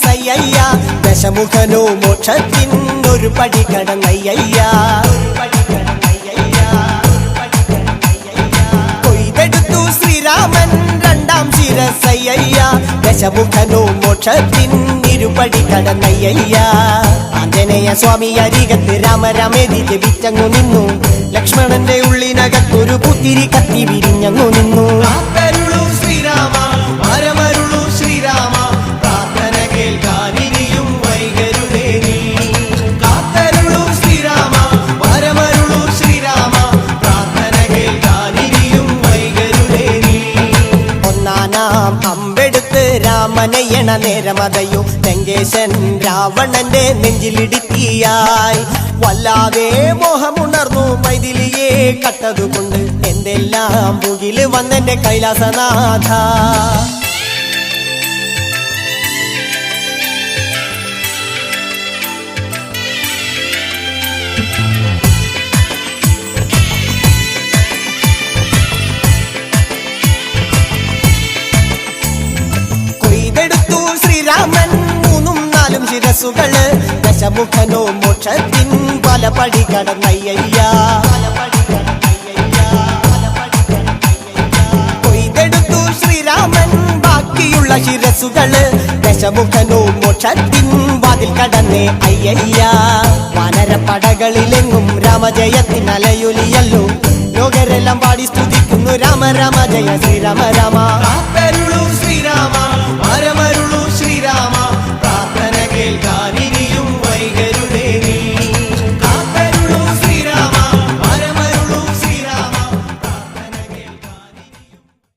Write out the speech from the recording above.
ശിരസയ്യ ദശമുഖനോ മോക്ഷത്തിനൊരു പടി കടന്നയ്യ കൊയ്തെടുത്തു ശ്രീരാമൻ രണ്ടാം ശിരസയ്യ ദശമുഖനോ മോക്ഷത്തിനിരുപടി കടന്നയ്യ ആഞ്ജനേയ സ്വാമി അരികത്ത് രാമരാമേതി ജപിച്ചങ്ങു നിന്നു ലക്ഷ്മണന്റെ ഉള്ളിനകത്തൊരു പുത്തിരി കത്തി വിരിഞ്ഞങ്ങു നിന്നു ശ്രീരാമ പരമരുളു ശ്രീരാമ പ്രാർത്ഥന കേൾക്കാനിനിയും വൈകരുതേ നീ കാത്തരുളു ശ്രീരാമ പരമരുളു ശ്രീരാമ പ്രാർത്ഥന കേൾക്കാനിനിയും വൈകരുതേ നീ ഒന്നാനാം അമ്പെടുത്ത് രാമനയണ നേരമതയോ ലങ്കേശൻ രാവണന്റെ നെഞ്ചിലിടുക്കിയായി വല്ലാതെ മോഹമുണർന്നു മൈഥിലിയെ കട്ടതുകൊണ്ട് എന്തെല്ലാം പുകില് വന്നെന്റെ കൈലാസനാഥ കൊയ്തെടുത്തു ശ്രീരാമൻ മൂന്നും നാലും ശിരസുകള് ദശമുഖനോ മോക്ഷത്തിൻ പല പടി കടന്നയ്യ കൊയ്തെടുത്തു ശ്രീരാമൻ ബാക്കിയുള്ള ശിരസുകള് ദശമുഖനോ മോക്ഷത്തിൻ വാതിൽ കടന്നേ അയ്യയ്യ വാനരപ്പടകളിലെങ്ങും രാമജയത്തിനലയൊലിയല്ലോ ലോകരെല്ലാം പാടി സ്തുതിക്കുന്നു രാമ രാമ ജയ ശ്രീരാമ രാമ ശ്രീരാമ